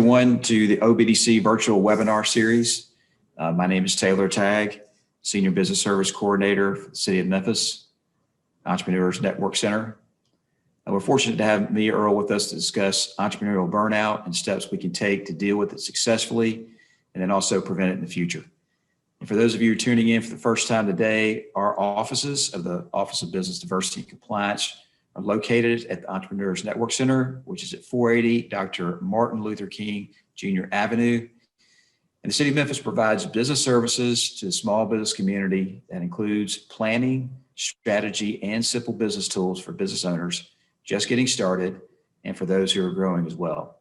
everyone to the OBDC virtual webinar series. My name is Taylor Tagg, Senior Business Service Coordinator for the City of Memphis, Entrepreneurs Network Center. We're fortunate to have me, Earl, with us to discuss entrepreneurial burnout and steps we can take to deal with it successfully and then also prevent it in the future. And for those of you tuning in for the first time today, our offices of the Office of Business Diversity and Compliance are located at the Entrepreneurs Network Center, which is at 480 Dr. Martin Luther King Jr. Avenue. And the City of Memphis provides business services to the small business community that includes planning, strategy, and simple business tools for business owners just getting started and for those who are growing as well.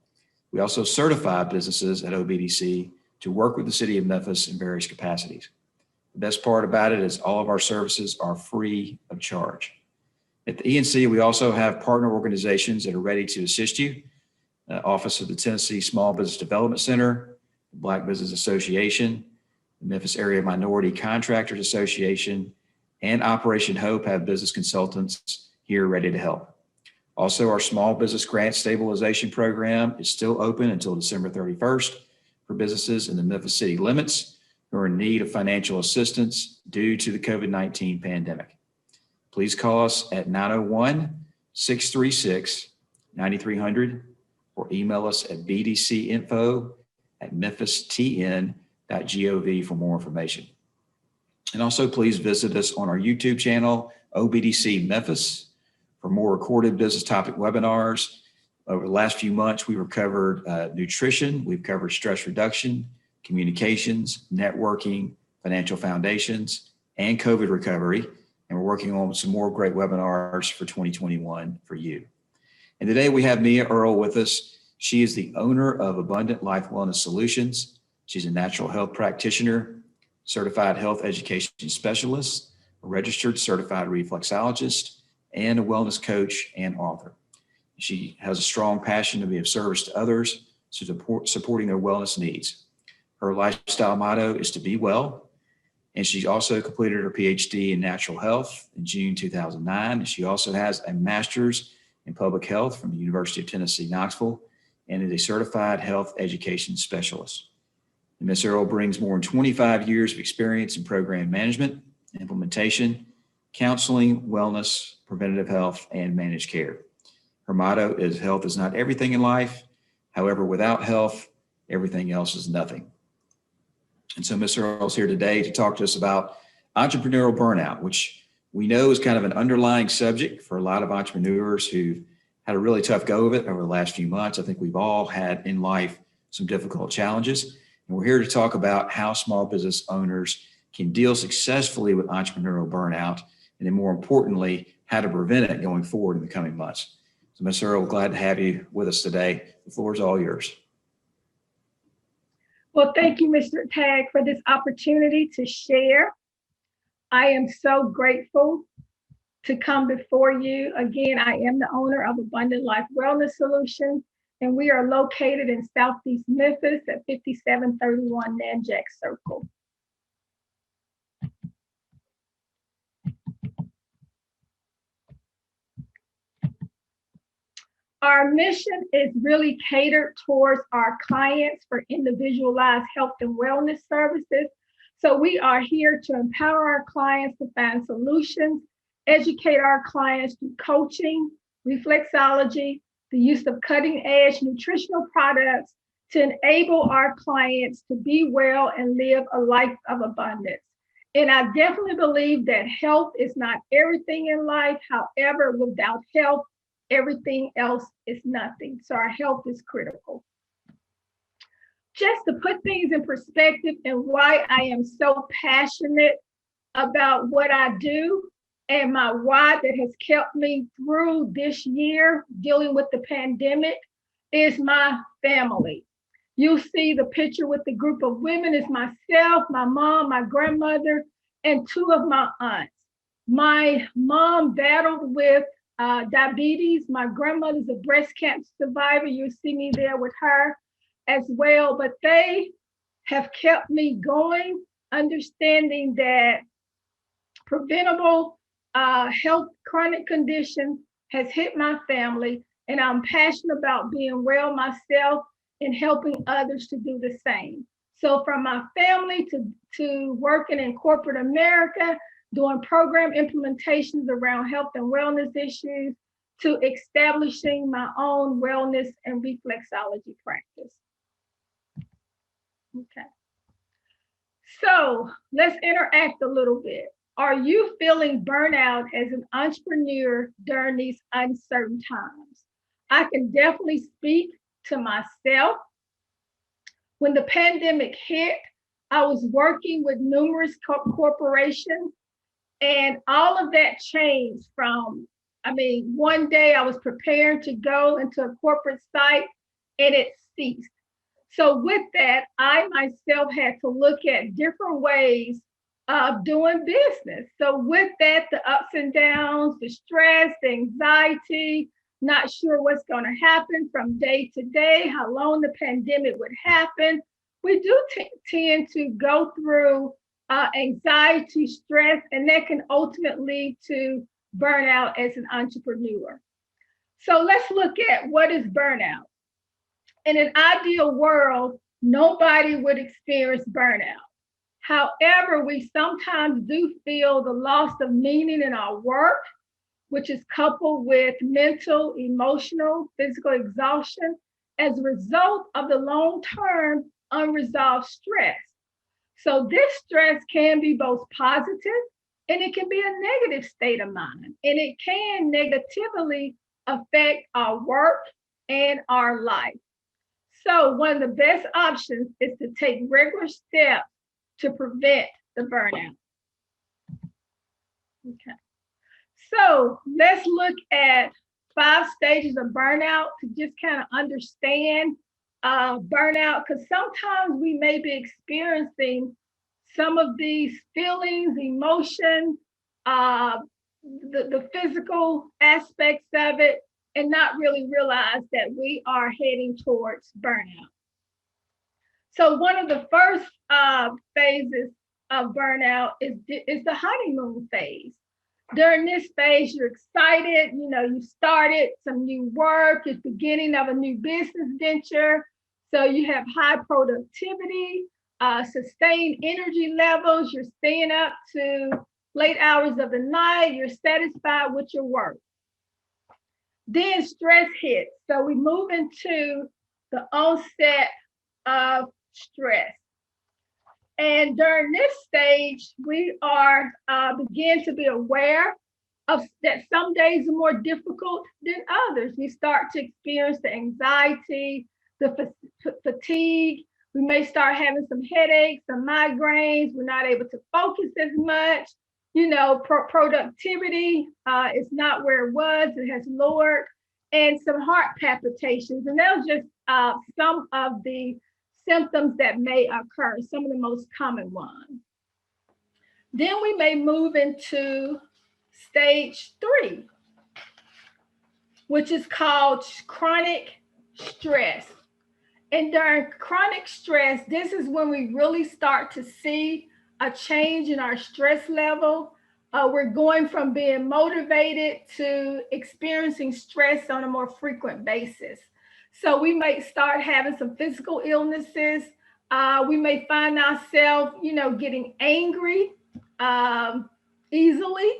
We also certify businesses at OBDC to work with the City of Memphis in various capacities. The best part about it is all of our services are free of charge. At the ENC, we also have partner organizations that are ready to assist you. Office of the Tennessee Small Business Development Center, the Black Business Association, the Memphis Area Minority Contractors Association, and Operation Hope have business consultants here ready to help. Also, our Small Business Grant Stabilization Program is still open until December 31st for businesses in the Memphis city limits who are in need of financial assistance due to the COVID-19 pandemic. Please call us at 901-636-9300 or email us at bdcinfo@memphistn.gov for more information. And also please visit us on our YouTube channel, OBDC Memphis, for more recorded business topic webinars. Over the last few months, we've covered nutrition, we've covered stress reduction, communications, networking, financial foundations, and COVID recovery. And we're working on some more great webinars for 2021 for you. And today we have Mia Earl with us. She is the owner of Abundant Life Wellness Solutions. She's a natural health practitioner, certified health education specialist, a registered certified reflexologist, and a wellness coach and author. She has a strong passion to be of service to others, supporting their wellness needs. Her lifestyle motto is to be well. And she also completed her PhD in natural health in June 2009. And she also has a master's in public health from the University of Tennessee, Knoxville, and is a certified health education specialist. And Ms. Earl brings more than 25 years of experience in program management, implementation, counseling, wellness, preventative health, and managed care. Her motto is health is not everything in life. However, without health, everything else is nothing. And so Ms. Earl is here today to talk to us about entrepreneurial burnout, which we know is kind of an underlying subject for a lot of entrepreneurs who've had a really tough go of it over the last few months. I think we've all had in life some difficult challenges. And we're here to talk about how small business owners can deal successfully with entrepreneurial burnout, and then more importantly, how to prevent it going forward in the coming months. So Ms. Earl, glad to have you with us today. The floor is all yours. Well, thank you, Mr. Tagg, for this opportunity to share. I am so grateful to come before you. Again, I am the owner of Abundant Life Wellness Solutions, and we are located in Southeast Memphis at 5731 Nanjack Circle. Our mission is really catered towards our clients for individualized health and wellness services. So we are here to empower our clients to find solutions, educate our clients through coaching, reflexology, the use of cutting edge nutritional products to enable our clients to be well and live a life of abundance. And I definitely believe that health is not everything in life. However, without health, everything else is nothing. So our health is critical. Just to put things in perspective and why I am so passionate about what I do and my why that has kept me through this year dealing with the pandemic is my family. You see the picture with the group of women is myself, my mom, my grandmother, and two of my aunts. My mom battled with diabetes. My grandmother's a breast cancer survivor. You'll see me there with her as well. But they have kept me going, understanding that preventable health chronic condition has hit my family, and I'm passionate about being well myself in helping others to do the same. So from my family to working in corporate America, doing program implementations around health and wellness issues, to establishing my own wellness and reflexology practice. Okay. So let's interact a little bit. Are you feeling burnout as an entrepreneur during these uncertain times? I can definitely speak to myself. When the pandemic hit, I was working with numerous corporations, and all of that changed from, one day I was preparing to go into a corporate site and it ceased. So with that, I myself had to look at different ways of doing business. So with that, the ups and downs, the stress, the anxiety, not sure what's going to happen from day to day, how long the pandemic would happen. We do tend to go through anxiety, stress, and that can ultimately lead to burnout as an entrepreneur. So let's look at what is burnout. In an ideal world, nobody would experience burnout. However, we sometimes do feel the loss of meaning in our work, which is coupled with mental, emotional, physical exhaustion as a result of the long-term unresolved stress. So this stress can be both positive and it can be a negative state of mind, and it can negatively affect our work and our life. So one of the best options is to take regular steps to prevent the burnout. Okay. So let's look at 5 stages of burnout to just kind of understand burnout, because sometimes we may be experiencing some of these feelings, emotions, the physical aspects of it, and not really realize that we are heading towards burnout. So one of the first phases of burnout is the honeymoon phase. During this phase, you're excited, you started some new work, it's beginning of a new business venture. So you have high productivity, sustained energy levels, you're staying up to late hours of the night, you're satisfied with your work. Then stress hits. So we move into the onset of stress. And during this stage, we are begin to be aware of that some days are more difficult than others. We start to experience the anxiety, the fatigue. We may start having some headaches, some migraines. We're not able to focus as much. Productivity is not where it was. It has lowered, and some heart palpitations. And those just some of the symptoms that may occur, some of the most common ones. Then we may move into stage 3, which is called chronic stress. And during chronic stress, this is when we really start to see a change in our stress level. We're going from being motivated to experiencing stress on a more frequent basis. So we may start having some physical illnesses. We may find ourselves, getting angry easily.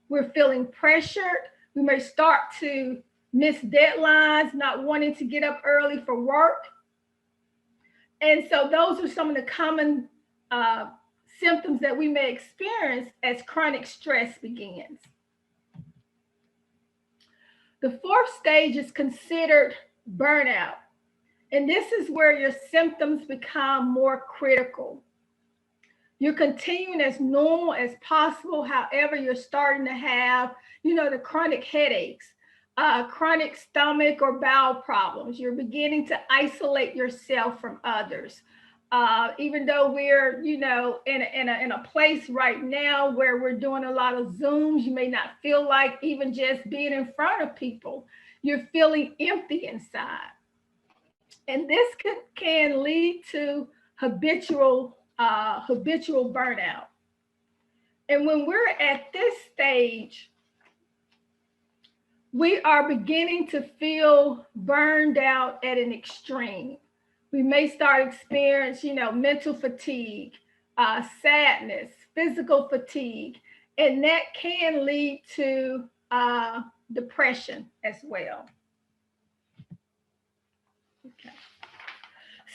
We're feeling pressured. We may start to miss deadlines, not wanting to get up early for work. And so those are some of the common symptoms that we may experience as chronic stress begins. The 4th stage is considered burnout. And this is where your symptoms become more critical. You're continuing as normal as possible. However, you're starting to have, the chronic headaches, chronic stomach or bowel problems. You're beginning to isolate yourself from others. Even though we're, in a place right now where we're doing a lot of Zooms, you may not feel like even just being in front of people. You're feeling empty inside. And this can lead to habitual burnout. And when we're at this stage, we are beginning to feel burned out at an extreme. We may start experiencing, mental fatigue, sadness, physical fatigue, and that can lead to depression as well. Okay.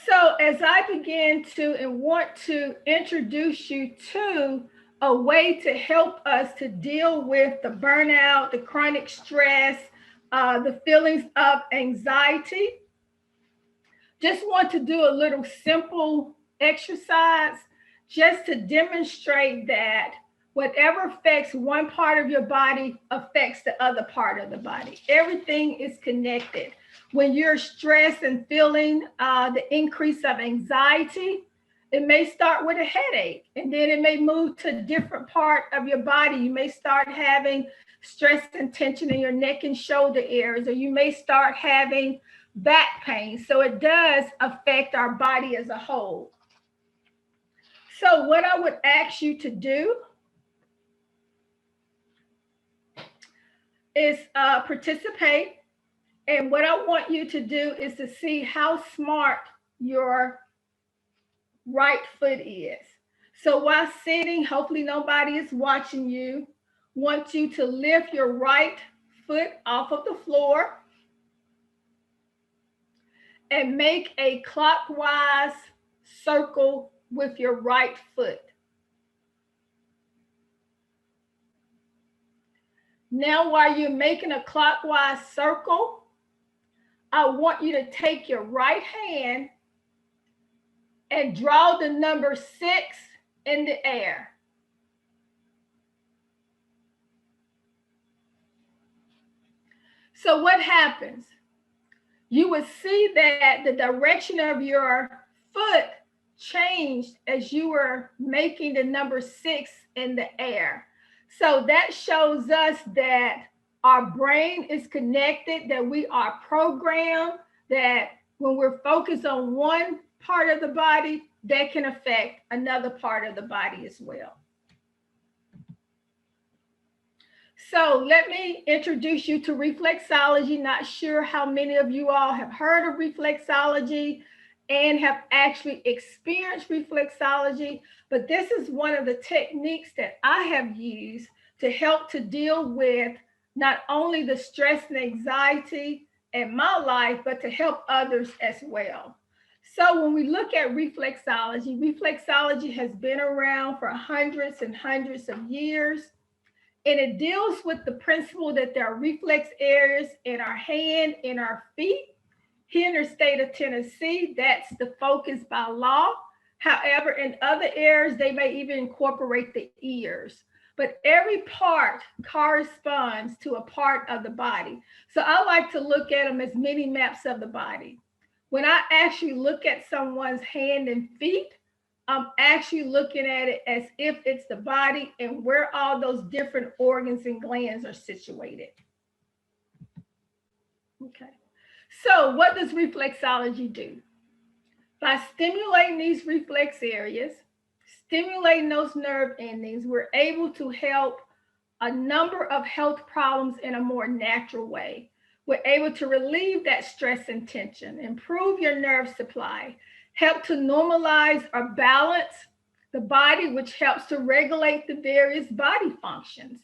So as I begin to and want to introduce you to a way to help us to deal with the burnout, the chronic stress, the feelings of anxiety, just want to do a little simple exercise just to demonstrate that whatever affects one part of your body affects the other part of the body. Everything is connected. When you're stressed and feeling the increase of anxiety, it may start with a headache, and then it may move to a different part of your body. You may start having stress and tension in your neck and shoulder areas, or you may start having back pain. So it does affect our body as a whole. So what I would ask you to do is participate. And what I want you to do is to see how smart your right foot is. So while sitting, hopefully nobody is watching you, want you to lift your right foot off of the floor and make a clockwise circle with your right foot. Now, while you're making a clockwise circle, I want you to take your right hand and draw the number 6 in the air. So what happens? You would see that the direction of your foot changed as you were making the number 6 in the air. So that shows us that our brain is connected, that we are programmed, that when we're focused on one part of the body, that can affect another part of the body as well. So let me introduce you to reflexology. Not sure how many of you all have heard of reflexology and have actually experienced reflexology, but this is one of the techniques that I have used to help to deal with not only the stress and anxiety in my life, but to help others as well. So when we look at reflexology, reflexology has been around for hundreds and hundreds of years. And it deals with the principle that there are reflex areas in our hand, in our feet. Here in the state of Tennessee, that's the focus by law. However, in other areas, they may even incorporate the ears. But every part corresponds to a part of the body. So I like to look at them as mini maps of the body. When I actually look at someone's hand and feet, I'm actually looking at it as if it's the body and where all those different organs and glands are situated. Okay. So what does reflexology do? By stimulating these reflex areas, stimulating those nerve endings, we're able to help a number of health problems in a more natural way. We're able to relieve that stress and tension, improve your nerve supply, help to normalize or balance the body, which helps to regulate the various body functions.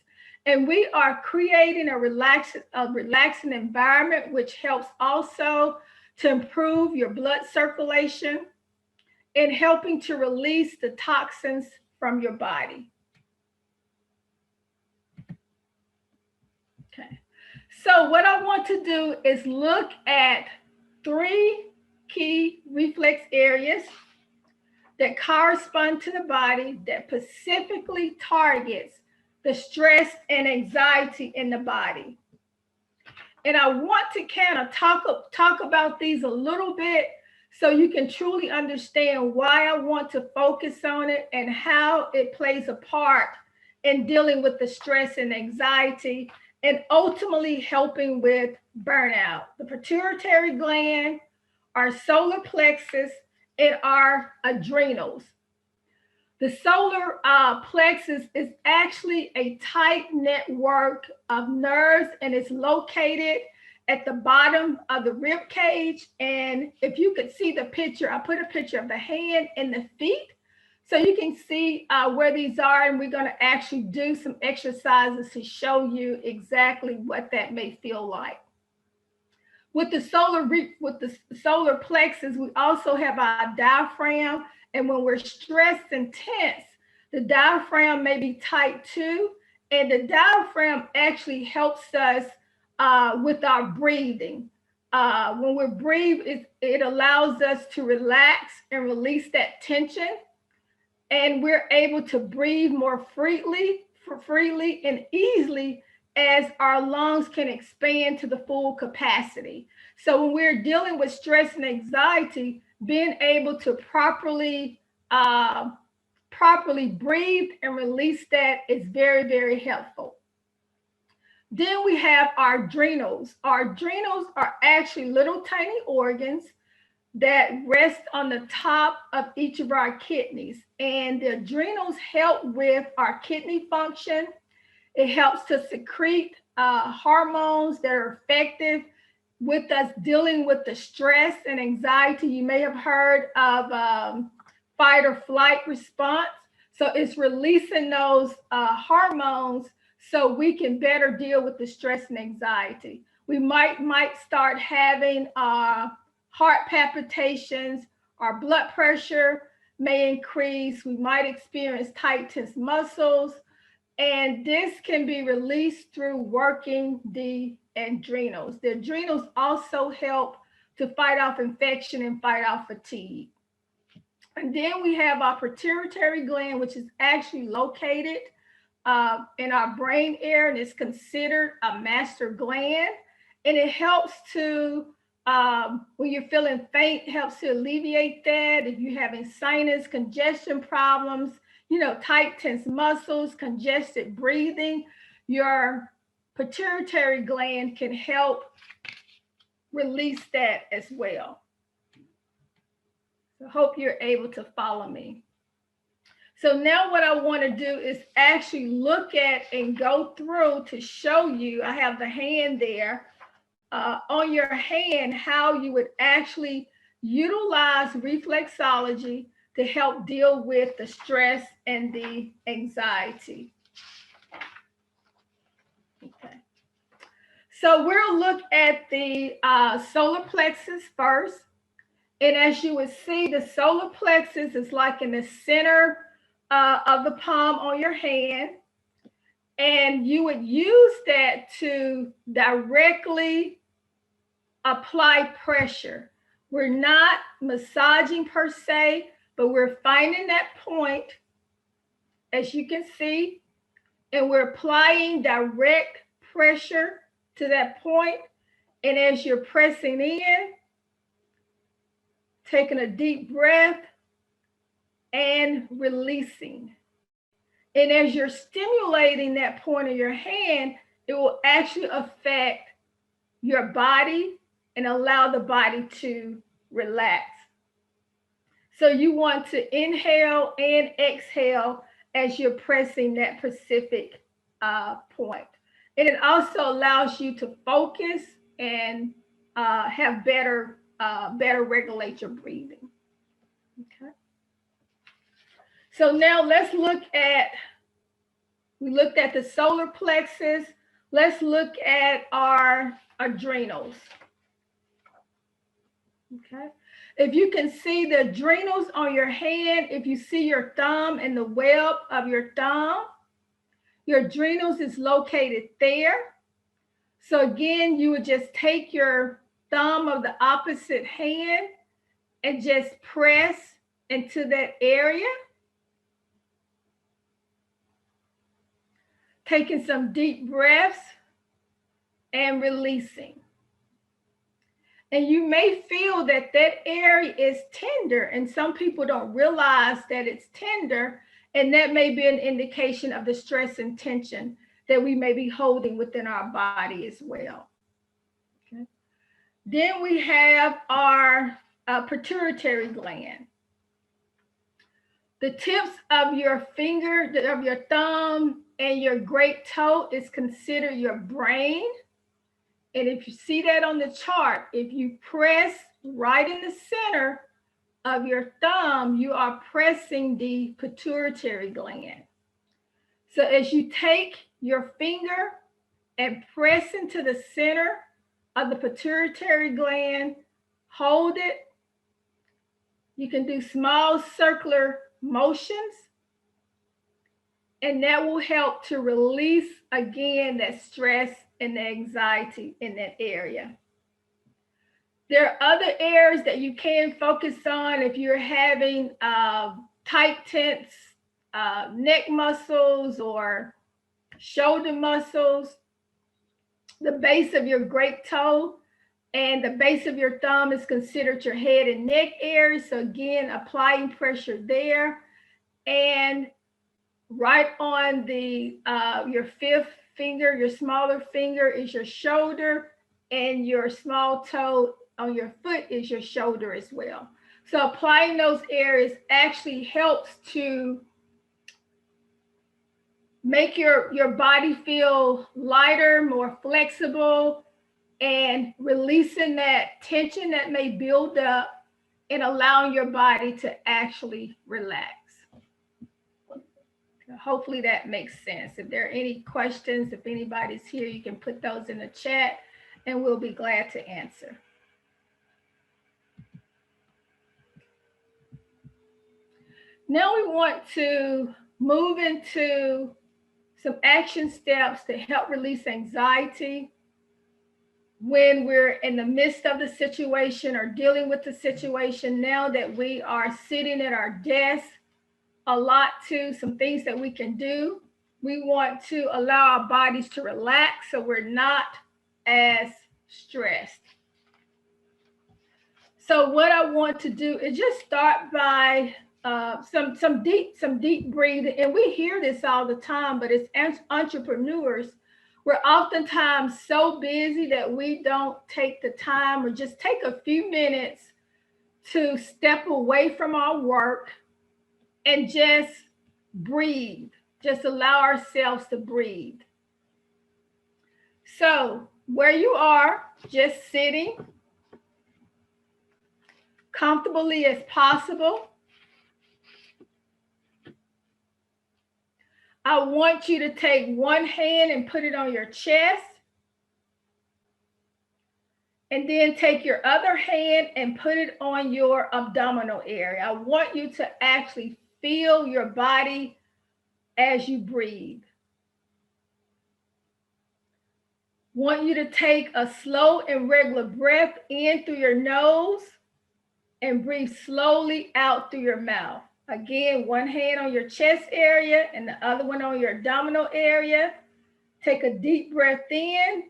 And we are creating a relaxing environment, which helps also to improve your blood circulation and helping to release the toxins from your body. Okay. So what I want to do is look at 3 key reflex areas that correspond to the body that specifically targets the stress and anxiety in the body. And I want to kind of talk about these a little bit so you can truly understand why I want to focus on it and how it plays a part in dealing with the stress and anxiety and ultimately helping with burnout. The pituitary gland, our solar plexus, and our adrenals. The solar plexus is actually a tight network of nerves, and it's located at the bottom of the rib cage. And if you could see the picture, I put a picture of the hand and the feet. So you can see where these are, and we're going to actually do some exercises to show you exactly what that may feel like. With the solar plexus, we also have our diaphragm, and when we're stressed and tense, the diaphragm may be tight too, and the diaphragm actually helps us with our breathing. When we breathe, it allows us to relax and release that tension, and we're able to breathe more freely and easily as our lungs can expand to the full capacity. So when we're dealing with stress and anxiety, being able to properly breathe and release that is very, very helpful. Then we have our adrenals. Our adrenals are actually little tiny organs that rest on the top of each of our kidneys. And the adrenals help with our kidney function. It helps to secrete hormones that are effective with us dealing with the stress and anxiety. You may have heard of fight or flight response. So it's releasing those hormones so we can better deal with the stress and anxiety. We might start having heart palpitations, our blood pressure may increase, we might experience tight, tense muscles, and this can be released through working the adrenals. The adrenals also help to fight off infection and fight off fatigue. And then we have our pituitary gland, which is actually located in our brain area, and it's considered a master gland. And it helps to, when you're feeling faint, helps to alleviate that. If you're having sinus congestion problems, tight, tense muscles, congested breathing, your pituitary gland can help release that as well. So I hope you're able to follow me. So now what I want to do is actually look at and go through to show you, I have the hand there, on your hand, how you would actually utilize reflexology to help deal with the stress and the anxiety. Okay. So we'll look at the solar plexus first. And as you would see, the solar plexus is like in the center of the palm on your hand. And you would use that to directly apply pressure. We're not massaging per se, but we're finding that point, as you can see, and we're applying direct pressure to that point. And as you're pressing in, taking a deep breath and releasing. And as you're stimulating that point of your hand, it will actually affect your body and allow the body to relax. So you want to inhale and exhale as you're pressing that specific point. And it also allows you to focus and have better regulate your breathing. Okay. So now let's look at, we looked at the solar plexus. Let's look at our adrenals. Okay. If you can see the adrenals on your hand, if you see your thumb and the web of your thumb, your adrenals is located there. So again, you would just take your thumb of the opposite hand and just press into that area. Taking some deep breaths and releasing. And you may feel that that area is tender, and some people don't realize that it's tender, and that may be an indication of the stress and tension that we may be holding within our body as well. Okay. Then we have our pituitary gland. The tips of your finger, of your thumb, and your great toe is considered your brain. And if you see that on the chart, if you press right in the center of your thumb, you are pressing the pituitary gland. So as you take your finger and press into the center of the pituitary gland, hold it. You can do small circular motions, and that will help to release again that stress and the anxiety in that area. There are other areas that you can focus on if you're having tight, tense neck muscles or shoulder muscles. The base of your great toe and the base of your thumb is considered your head and neck area. So again, applying pressure there. And right on the your fifth finger, your smaller finger is your shoulder, and your small toe on your foot is your shoulder as well. So applying those areas actually helps to make your body feel lighter, more flexible, and releasing that tension that may build up and allowing your body to actually relax. Hopefully that makes sense. If there are any questions, if anybody's here, you can put those in the chat and we'll be glad to answer. Now we want to move into some action steps to help release anxiety when we're in the midst of the situation or dealing with the situation. Now that we are sitting at our desk a lot too, some things that we can do. We want to allow our bodies to relax so we're not as stressed. So what I want to do is just start by some deep breathing. And we hear this all the time, but as entrepreneurs, we're oftentimes so busy that we don't take the time or just take a few minutes to step away from our work and just breathe. Just allow ourselves to breathe. So where you are, just sitting comfortably as possible. I want you to take one hand and put it on your chest. And then take your other hand and put it on your abdominal area. I want you to actually feel your body as you breathe. Want you to take a slow and regular breath in through your nose and breathe slowly out through your mouth. Again, one hand on your chest area and the other one on your abdominal area. Take a deep breath in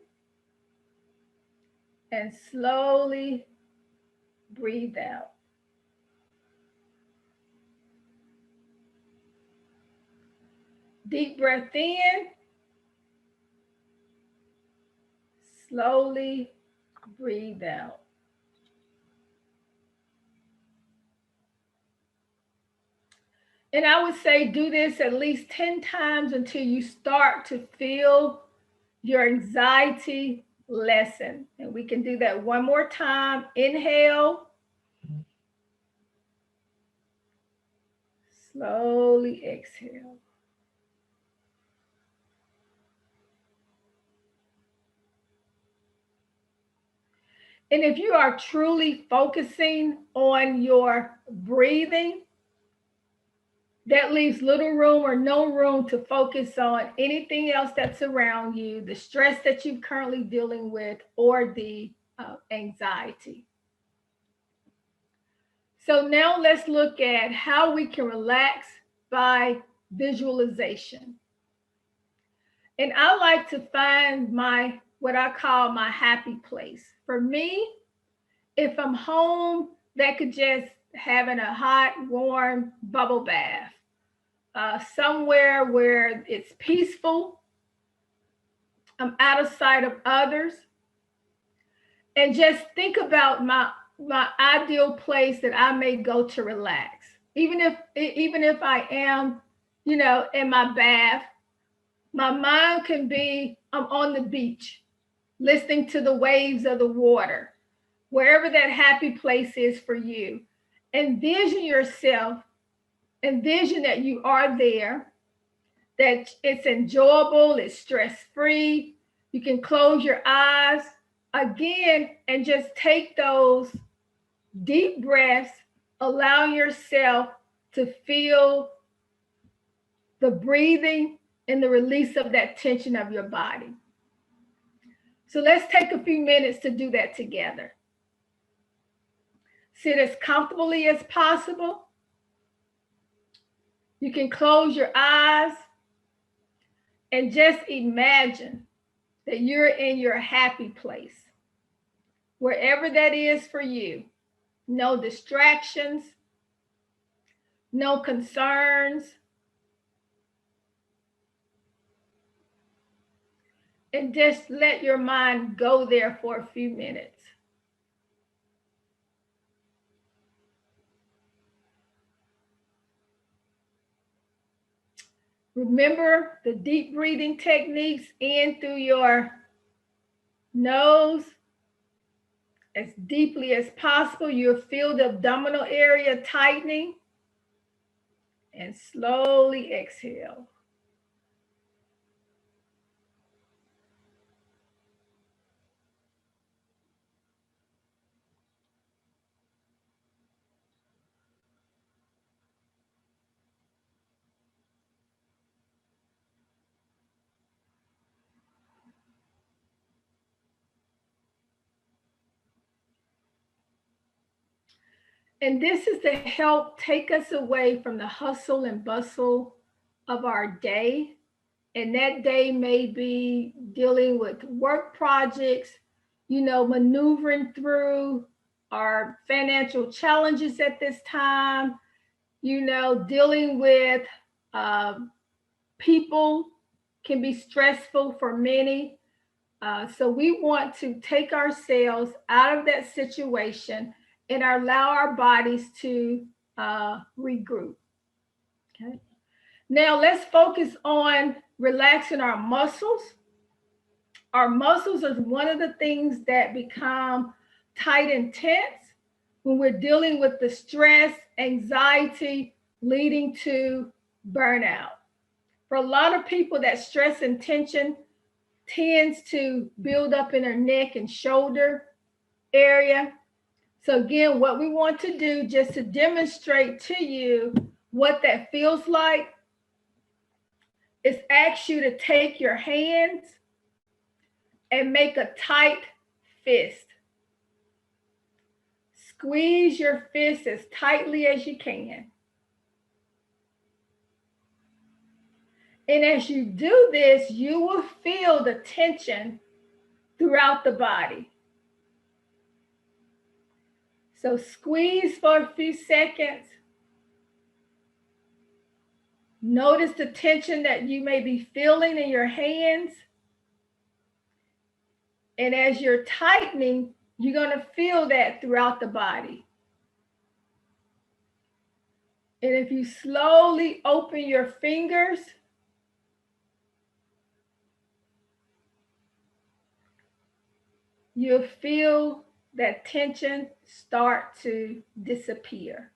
and slowly breathe out. Deep breath in. Slowly breathe out. And I would say do this at least 10 times until you start to feel your anxiety lessen. And we can do that one more time. Inhale. Slowly exhale. And if you are truly focusing on your breathing, that leaves little room or no room to focus on anything else that's around you, the stress that you're currently dealing with, or the anxiety. So now let's look at how we can relax by visualization. And I like to find what I call my happy place. For me, if I'm home, that could just having a hot, warm bubble bath. Somewhere where it's peaceful, I'm out of sight of others, and just think about my ideal place that I may go to relax. Even if I am, in my bath, my mind can be I'm on the beach, listening to the waves of the water, wherever that happy place is for you. Envision yourself, envision that you are there, that it's enjoyable, it's stress-free. You can close your eyes again and just take those deep breaths, allow yourself to feel the breathing and the release of that tension of your body. So let's take a few minutes to do that together. Sit as comfortably as possible. You can close your eyes and just imagine that you're in your happy place, wherever that is for you. No distractions, no concerns. And just let your mind go there for a few minutes. Remember the deep breathing techniques in through your nose as deeply as possible. You'll feel the abdominal area tightening, and slowly exhale. And this is to help take us away from the hustle and bustle of our day. And that day may be dealing with work projects, maneuvering through our financial challenges at this time, dealing with people can be stressful for many. So we want to take ourselves out of that situation and allow our bodies to regroup. Okay. Now let's focus on relaxing our muscles. Our muscles are one of the things that become tight and tense when we're dealing with the stress, anxiety leading to burnout. For a lot of people, that stress and tension tends to build up in their neck and shoulder area. So again, what we want to do just to demonstrate to you what that feels like is ask you to take your hands and make a tight fist. Squeeze your fist as tightly as you can. And as you do this, you will feel the tension throughout the body. So squeeze for a few seconds. Notice the tension that you may be feeling in your hands. And as you're tightening, you're going to feel that throughout the body. And if you slowly open your fingers, you'll feel that tension start to disappear.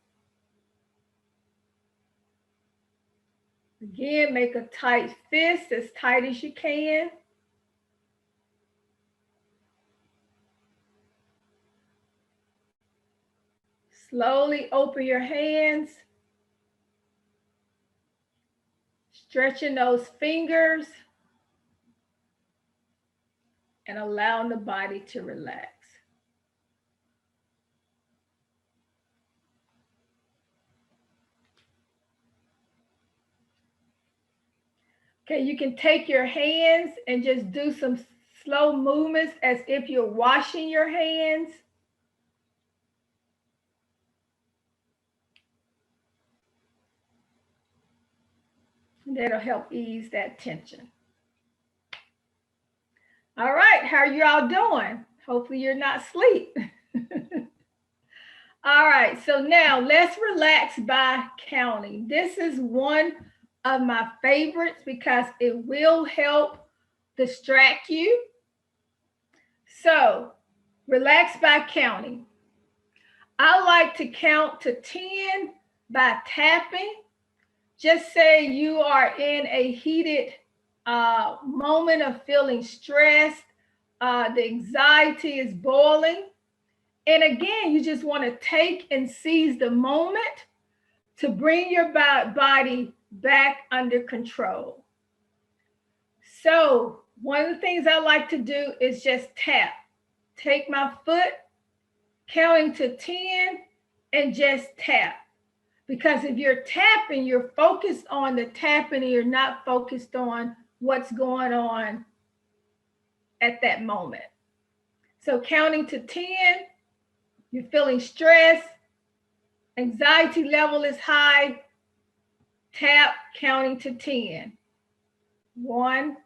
Again, make a tight fist, as tight as you can. Slowly open your hands, stretching those fingers and allowing the body to relax. Okay, you can take your hands and just do some slow movements as if you're washing your hands. That'll help ease that tension. All right, how are you all doing? Hopefully you're not asleep. All right, so now let's relax by counting. This is one of my favorites because it will help distract you. So relax by counting. I like to count to 10 by tapping. Just say you are in a heated moment of feeling stressed, the anxiety is boiling. And again, you just want to take and seize the moment to bring your body back under control. So, one of the things I like to do is just tap. Take my foot, counting to 10, and just tap. Because if you're tapping, you're focused on the tapping and you're not focused on what's going on at that moment. So counting to 10, you're feeling stress, anxiety level is high, tap, counting to 10. 1,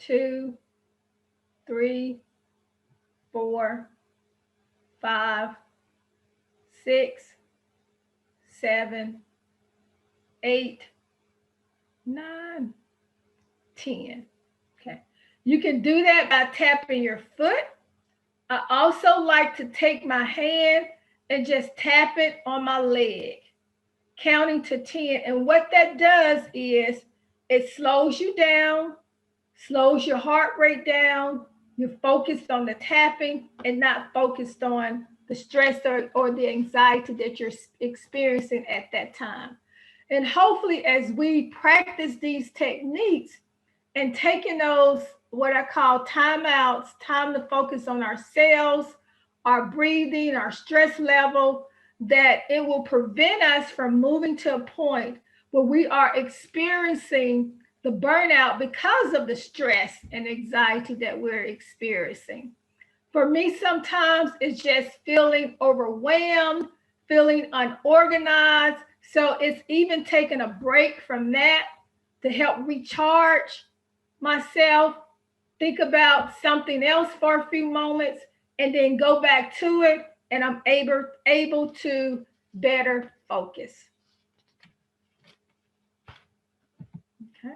2, 3, 4, 5, 6, 7, 8, 9, 10. Okay. You can do that by tapping your foot. I also like to take my hand and just tap it on my leg, counting to 10. And what that does is it slows you down, slows your heart rate down. You're focused on the tapping and not focused on the stress or the anxiety that you're experiencing at that time. And hopefully, as we practice these techniques and taking those, what I call timeouts, time to focus on ourselves, our breathing, our stress level, that it will prevent us from moving to a point where we are experiencing the burnout because of the stress and anxiety that we're experiencing. For me, sometimes it's just feeling overwhelmed, feeling unorganized. So it's even taking a break from that to help recharge myself, think about something else for a few moments, and then go back to it, and I'm able to better focus. Okay.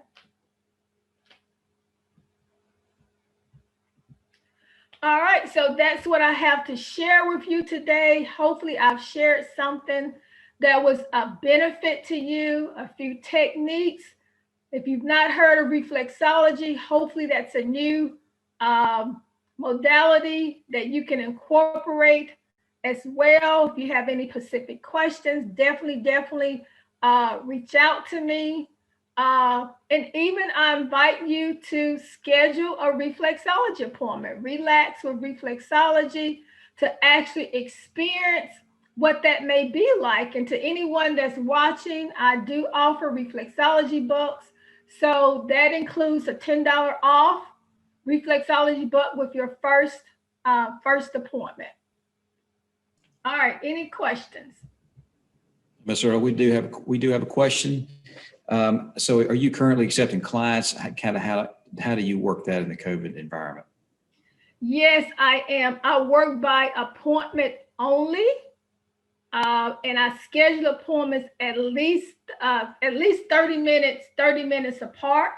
All right, so that's what I have to share with you today. Hopefully, I've shared something that was a benefit to you, a few techniques. If you've not heard of reflexology, hopefully that's a new modality that you can incorporate as well. If you have any specific questions, definitely reach out to me. And even I invite you to schedule a reflexology appointment, relax with reflexology, to actually experience what that may be like. And to anyone that's watching, I do offer reflexology books. So that includes a $10 off reflexology book with your first appointment. All right, any questions? Ms. Earl, we do have a question. So are you currently accepting clients? Kind of how do you work that in the COVID environment? Yes, I am. I work by appointment only. And I schedule appointments at least 30 minutes apart.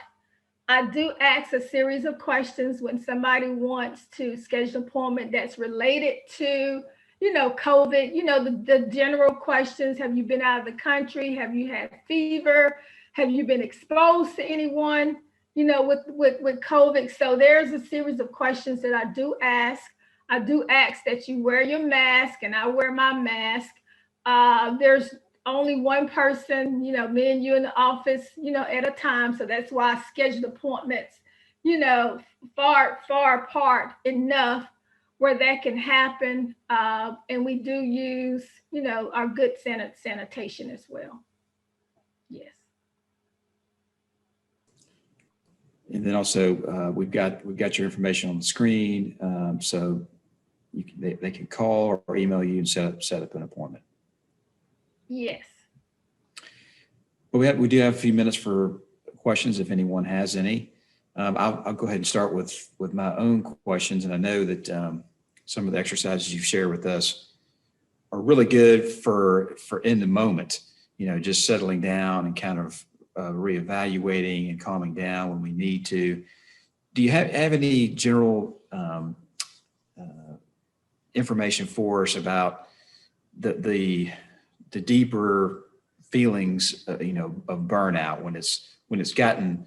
I do ask a series of questions when somebody wants to schedule an appointment that's related to, COVID, the general questions. Have you been out of the country? Have you had fever? Have you been exposed to anyone, with COVID? So there's a series of questions that I do ask. I do ask that you wear your mask, and I wear my mask. There's only one person, me and you in the office, at a time. So that's why I schedule appointments, far apart enough where that can happen. And we do use, our good sanitation as well. Yes. And then also we've got your information on the screen, so they can call or email you and set up an appointment. Yes. But we do have a few minutes for questions if anyone has any. I'll go ahead and start with my own questions. And I know that some of the exercises you've shared with us are really good for in the moment, just settling down and kind of reevaluating and calming down when we need to. Do you have any general information for us about the deeper feelings, of burnout when it's gotten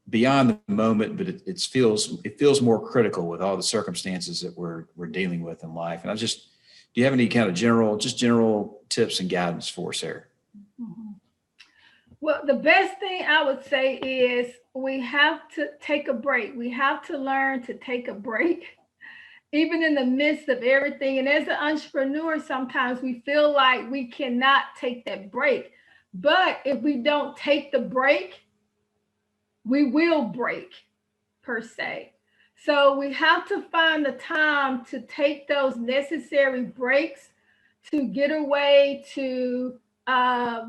beyond the moment, but it feels more critical with all the circumstances that we're dealing with in life. And do you have any kind of general tips and guidance for us there? Mhm. Well, the best thing I would say is we have to take a break. We have to learn to take a break, even in the midst of everything. And as an entrepreneur, sometimes we feel like we cannot take that break. But if we don't take the break, we will break, per se. So we have to find the time to take those necessary breaks to get away, to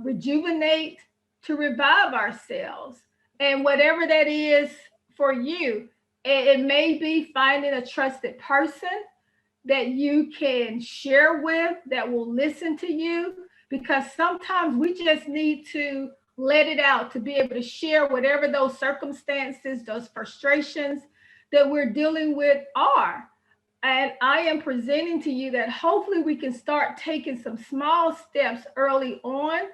rejuvenate, to revive ourselves. And whatever that is for you, it may be finding a trusted person that you can share with that will listen to you, because sometimes we just need to let it out, to be able to share whatever those circumstances, those frustrations that we're dealing with are. And I am presenting to you that hopefully we can start taking some small steps early on,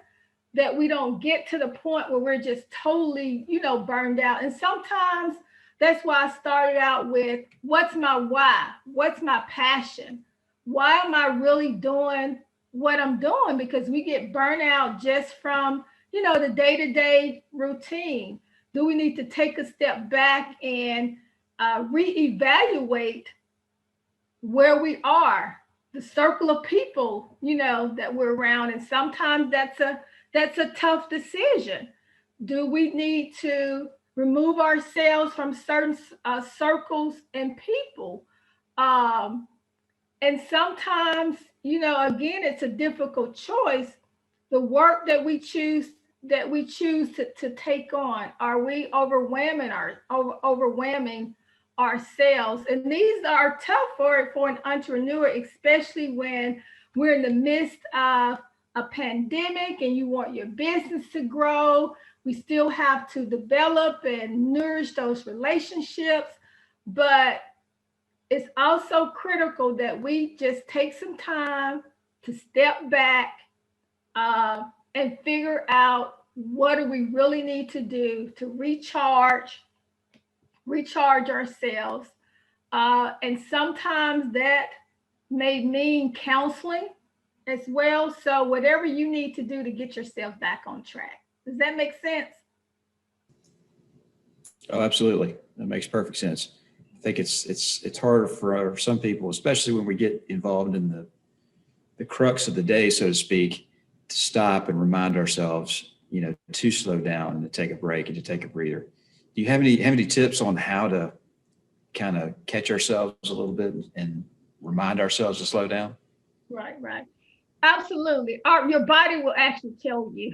that we don't get to the point where we're just totally, burned out. And sometimes that's why I started out with, what's my why? What's my passion? Why am I really doing what I'm doing? Because we get burnt out just from, the day-to-day routine. Do we need to take a step back and reevaluate where we are, the circle of people, that we're around? And sometimes that's a tough decision. Do we need to remove ourselves from certain circles and people? Um, and sometimes, again, it's a difficult choice. The work that we choose to take on, are we overwhelming ourselves? And these are tough for an entrepreneur, especially when we're in the midst of a pandemic and you want your business to grow. We still have to develop and nourish those relationships, but it's also critical that we just take some time to step back, uh, and figure out, what do we really need to do to recharge ourselves. And sometimes that may mean counseling as well. So whatever you need to do to get yourself back on track. Does that make sense? Oh, absolutely. That makes perfect sense. I think it's harder for some people, especially when we get involved in the crux of the day, so to speak, to stop and remind ourselves, to slow down and to take a break and to take a breather. Do you have any tips on how to kind of catch ourselves a little bit and remind ourselves to slow down? Right, right. Absolutely. Your body will actually tell you.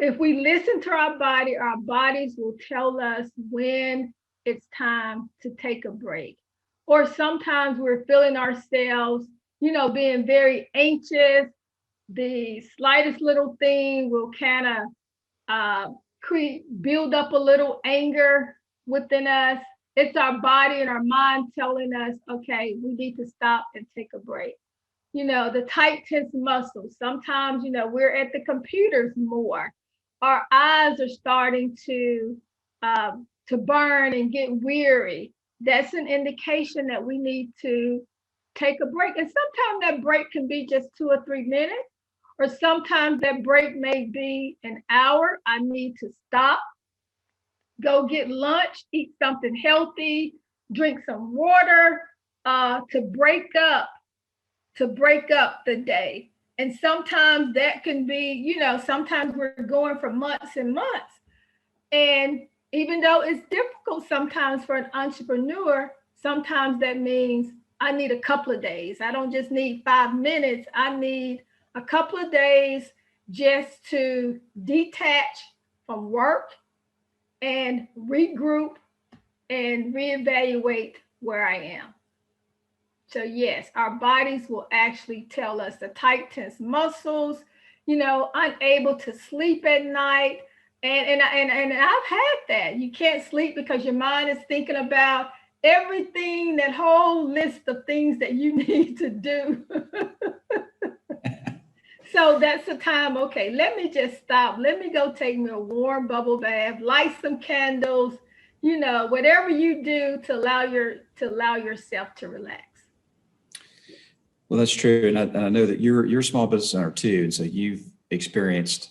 If we listen to our bodies will tell us when it's time to take a break. Or sometimes we're feeling ourselves, being very anxious. The slightest little thing will kind of build up a little anger within us. It's our body and our mind telling us, okay, we need to stop and take a break. The tight, tense muscles. Sometimes, we're at the computers more. Our eyes are starting to burn and get weary. That's an indication that we need to take a break. And sometimes that break can be just 2 or 3 minutes, or sometimes that break may be an hour. I need to stop, go get lunch, eat something healthy, drink some water, to break up the day. And sometimes that can be, sometimes we're going for months and months. And even though it's difficult sometimes for an entrepreneur, sometimes that means I need a couple of days. I don't just need 5 minutes. I need a couple of days just to detach from work and regroup and reevaluate where I am. So yes, our bodies will actually tell us, the tight, tense muscles, unable to sleep at night. And I've had that. You can't sleep because your mind is thinking about everything, that whole list of things that you need to do. So that's the time, okay, let me just stop. Let me go take me a warm bubble bath, light some candles, whatever you do to allow yourself to relax. Well, that's true. And I know that you're a small business owner too. And so you've experienced,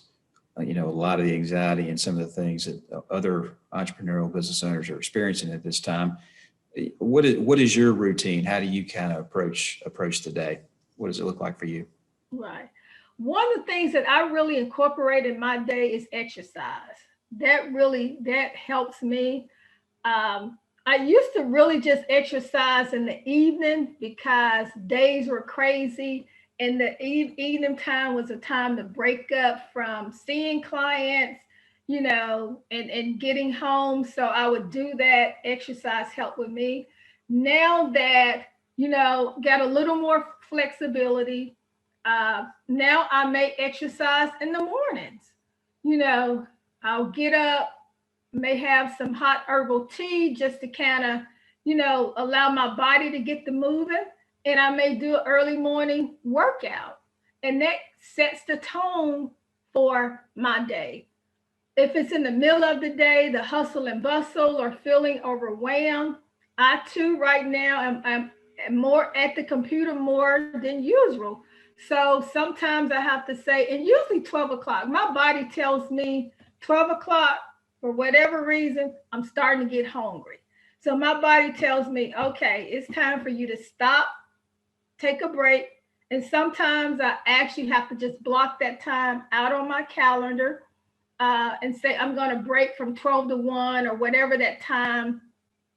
a lot of the anxiety and some of the things that other entrepreneurial business owners are experiencing at this time. What is your routine? How do you kind of approach the day? What does it look like for you? Right. One of the things that I really incorporate in my day is exercise. That helps me. I used to really just exercise in the evening because days were crazy, and the evening time was a time to break up from seeing clients, and getting home. So I would do that. Exercise helped with me. Now that, got a little more flexibility, now I may exercise in the mornings. You know, I'll get up, may have some hot herbal tea just to kind of, allow my body to get the moving. And I may do an early morning workout. And that sets the tone for my day. If it's in the middle of the day, the hustle and bustle, or feeling overwhelmed, I too right now am more at the computer more than usual. So sometimes I have to say, and usually 12 o'clock, my body tells me 12 o'clock, for whatever reason, I'm starting to get hungry. So my body tells me, okay, it's time for you to stop, take a break. And sometimes I actually have to just block that time out on my calendar, and say I'm going to break from 12 to 1 or whatever that time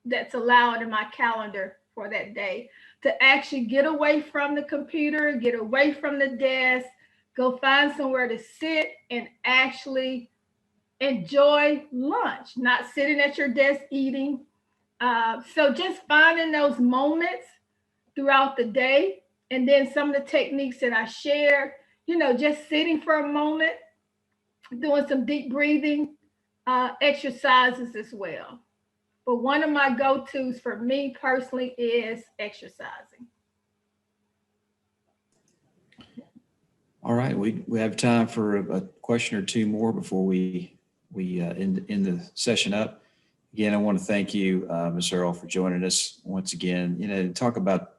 that's allowed in my calendar for that day, to actually get away from the computer, get away from the desk, go find somewhere to sit and actually enjoy lunch, not sitting at your desk eating. So just finding those moments throughout the day. And then some of the techniques that I shared, just sitting for a moment, doing some deep breathing exercises as well. But one of my go-tos for me personally is exercising. All right, we have time for a question or two more before we end the session up. Again, I want to thank you, Ms. Earl, for joining us once again. To talk about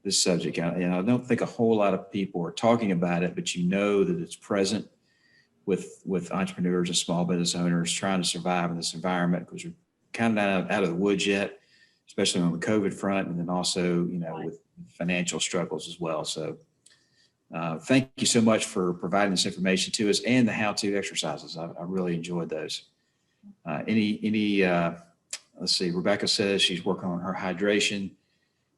this subject. I don't think a whole lot of people are talking about it, but that it's present with entrepreneurs and small business owners trying to survive in this environment, because we're kind of not out of the woods yet, especially on the COVID front, and then also with financial struggles as well. So. Thank you so much for providing this information to us and the how-to exercises. I really enjoyed those. Let's see, Rebecca says she's working on her hydration,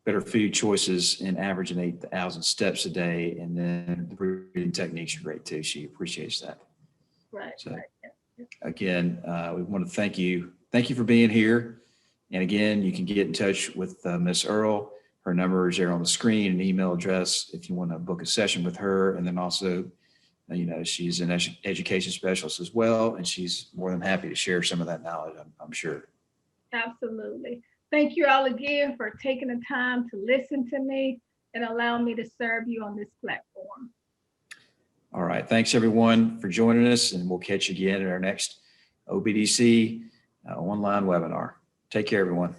better food choices, and averaging 8,000 steps a day. And then the breathing techniques are great too. She appreciates that. Right. So Right. again, we want to thank you. Thank you for being here. And again, you can get in touch with Miss Earl. Her number is there on the screen, an email address if you want to book a session with her. And then also, she's an education specialist as well, and she's more than happy to share some of that knowledge, I'm sure. Absolutely. Thank you all again for taking the time to listen to me and allow me to serve you on this platform. All right. Thanks, everyone, for joining us, and we'll catch you again at our next OBDC online webinar. Take care, everyone.